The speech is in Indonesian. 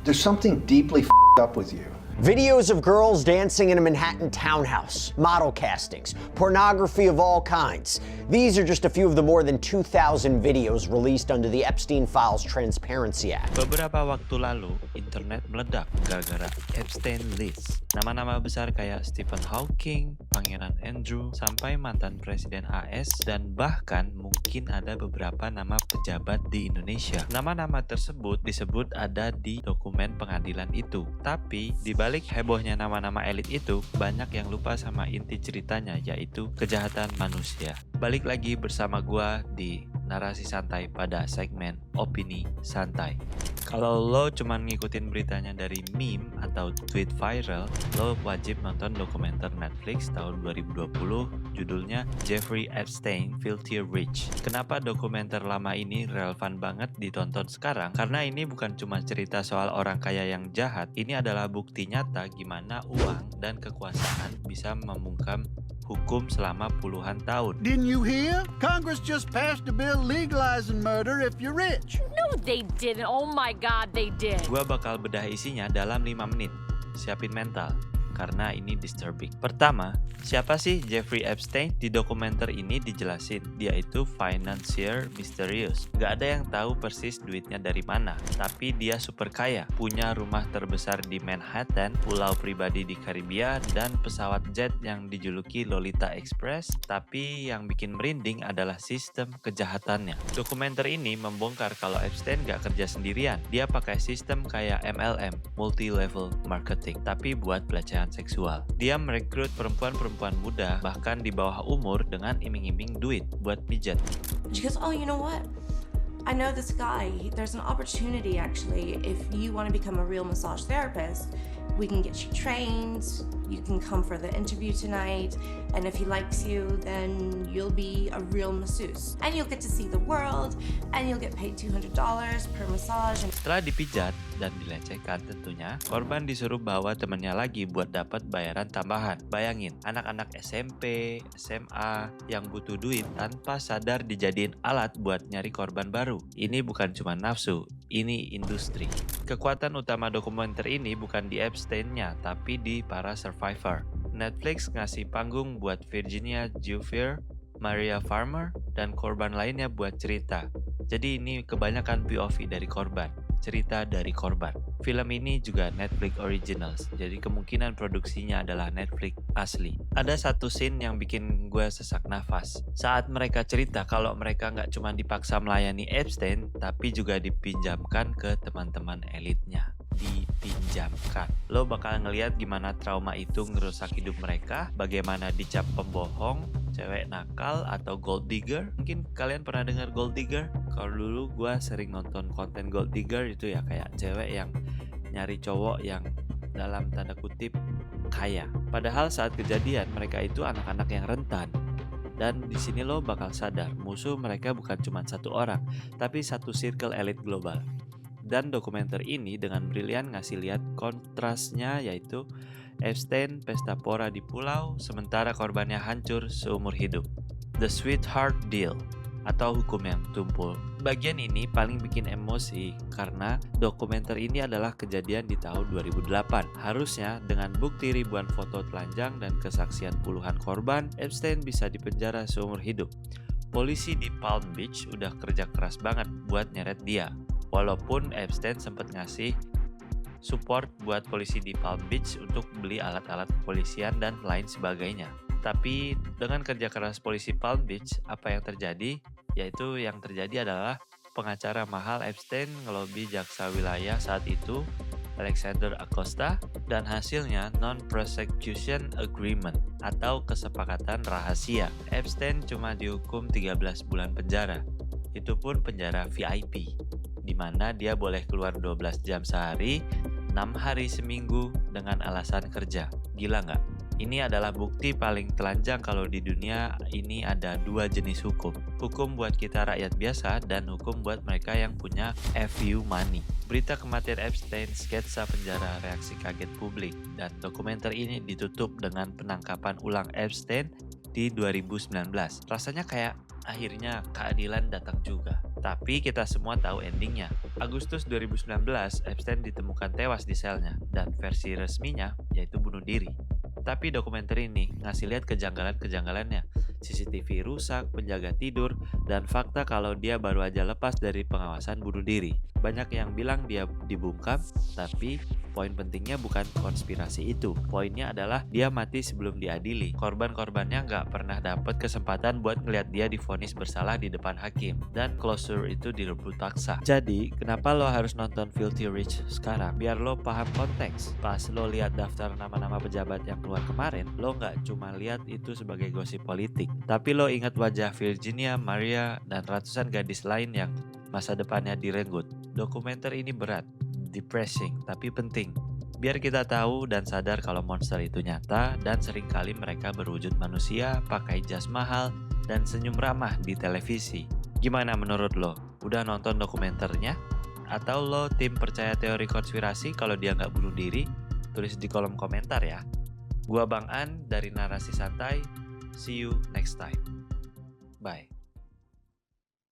There's something deeply f***ed up with you. Videos of girls dancing in a Manhattan townhouse, model castings, pornography of all kinds. These are just a few of the more than 2,000 videos released under the Epstein Files Transparency Act. Beberapa waktu lalu, internet meledak gara-gara Epstein List. Nama-nama besar kayak Stephen Hawking, Pangeran Andrew, sampai mantan Presiden AS, dan bahkan mungkin ada beberapa nama pejabat di Indonesia. Nama-nama tersebut disebut ada di dokumen pengadilan itu. Tapi, di balik hebohnya nama-nama elit itu, banyak yang lupa sama inti ceritanya, yaitu kejahatan manusia. Balik lagi bersama gua di Narasi Santai pada segmen Opini Santai. Kalau lo cuma ngikutin beritanya dari meme atau tweet viral, lo wajib nonton dokumenter Netflix tahun 2020 judulnya Jeffrey Epstein Filthy Rich. Kenapa dokumenter lama ini relevan banget ditonton sekarang? Karena ini bukan cuma cerita soal orang kaya yang jahat, ini adalah bukti nyata gimana uang dan kekuasaan bisa membungkam hukum selama puluhan tahun. Didn't you hear? Congress just passed a bill legalizing murder if you're rich. No, they didn't. Oh my God, they did. Gua bakal bedah isinya dalam 5 menit. Siapin mental, karena ini disturbing. Pertama, siapa sih Jeffrey Epstein? Di dokumenter ini dijelasin, dia itu financier misterius. Gak ada yang tahu persis duitnya dari mana, tapi dia super kaya, punya rumah terbesar di Manhattan, pulau pribadi di Karibia, dan pesawat jet yang dijuluki Lolita Express. Tapi yang bikin merinding adalah sistem kejahatannya. Dokumenter ini membongkar kalau Epstein gak kerja sendirian. Dia pakai sistem kayak MLM, multi-level marketing, tapi buat pelecehan seksual. Dia merekrut perempuan-perempuan muda bahkan di bawah umur dengan iming-iming duit buat pijat. She goes, oh, you know what? I know this guy. There's an opportunity actually. If you want to become a real massage therapist, we can get you trained. You can come for the interview tonight. And if he likes you, then you'll be a real masseuse. And you'll get to see the world. And you'll get paid $200 per massage. Setelah dipijat dan dilecehkan tentunya, korban disuruh bawa temannya lagi buat dapat bayaran tambahan. Bayangin, anak-anak SMP, SMA yang butuh duit tanpa sadar dijadiin alat buat nyari korban baru. Ini bukan cuma nafsu, ini industri. Kekuatan utama dokumenter ini bukan di Epstein-nya, tapi di para survivor. Netflix ngasih panggung buat Virginia Giuffre, Maria Farmer, dan korban lainnya buat cerita. Jadi ini kebanyakan POV dari korban, cerita dari korban. Film ini juga Netflix Originals, jadi kemungkinan produksinya adalah Netflix asli. Ada satu scene yang bikin gue sesak nafas. Saat mereka cerita kalau mereka nggak cuma dipaksa melayani Epstein, tapi juga dipinjamkan ke teman-teman elitnya. Dipinjamkan. Lo bakal ngeliat gimana trauma itu ngerusak hidup mereka, bagaimana dicap pembohong, cewek nakal, atau gold digger. Mungkin kalian pernah dengar gold digger? Kalau dulu gue sering nonton konten gold digger itu ya kayak cewek yang nyari cowok yang dalam tanda kutip kaya. Padahal saat kejadian mereka itu anak-anak yang rentan. Dan di sini lo bakal sadar musuh mereka bukan cuma satu orang, tapi satu circle elit global. Dan dokumenter ini dengan brilian ngasih lihat kontrasnya, yaitu Epstein pesta pora di pulau sementara korbannya hancur seumur hidup. The Sweetheart Deal atau hukum yang tumpul. Bagian ini paling bikin emosi karena dokumenter ini adalah kejadian di tahun 2008. Harusnya dengan bukti ribuan foto telanjang dan kesaksian puluhan korban, Epstein bisa dipenjara seumur hidup. Polisi di Palm Beach udah kerja keras banget buat nyeret dia. Walaupun Epstein sempat ngasih support buat polisi di Palm Beach untuk beli alat-alat kepolisian dan lain sebagainya. Tapi dengan kerja keras polisi Palm Beach, apa yang terjadi? Yaitu yang terjadi adalah pengacara mahal Epstein ngelobi jaksa wilayah saat itu, Alexander Acosta, dan hasilnya non-prosecution agreement atau kesepakatan rahasia. Epstein cuma dihukum 13 bulan penjara. Itu pun penjara VIP, di mana dia boleh keluar 12 jam sehari, 6 hari seminggu dengan alasan kerja. Gila nggak? Ini adalah bukti paling telanjang kalau di dunia ini ada dua jenis hukum. Hukum buat kita rakyat biasa dan hukum buat mereka yang punya FU money. Berita kematian Epstein, sketsa penjara, reaksi kaget publik, dan dokumenter ini ditutup dengan penangkapan ulang Epstein di 2019. Rasanya kayak akhirnya keadilan datang juga. Tapi kita semua tahu endingnya. Agustus 2019, Epstein ditemukan tewas di selnya, dan versi resminya yaitu bunuh diri. Tapi dokumenter ini ngasih lihat kejanggalan-kejanggalannya. CCTV rusak, penjaga tidur, dan fakta kalau dia baru aja lepas dari pengawasan bunuh diri. Banyak yang bilang dia dibungkam, tapi poin pentingnya bukan konspirasi itu. Poinnya adalah dia mati sebelum diadili. Korban-korbannya nggak pernah dapat kesempatan buat ngeliat dia divonis bersalah di depan hakim. Dan closure itu direbut paksa. Jadi, kenapa lo harus nonton Filthy Rich sekarang? Biar lo paham konteks. Pas lo lihat daftar nama-nama pejabat yang keluar kemarin, lo nggak cuma lihat itu sebagai gosip politik. Tapi lo ingat wajah Virginia, Maria, dan ratusan gadis lain yang masa depannya direnggut. Dokumenter ini berat, depressing, tapi penting. Biar kita tahu dan sadar kalau monster itu nyata dan seringkali mereka berwujud manusia, pakai jas mahal, dan senyum ramah di televisi. Gimana menurut lo? Udah nonton dokumenternya? Atau lo tim percaya teori konspirasi kalau dia nggak bunuh diri? Tulis di kolom komentar ya. Gua Bang An dari Narasi Santai. See you next time. Bye.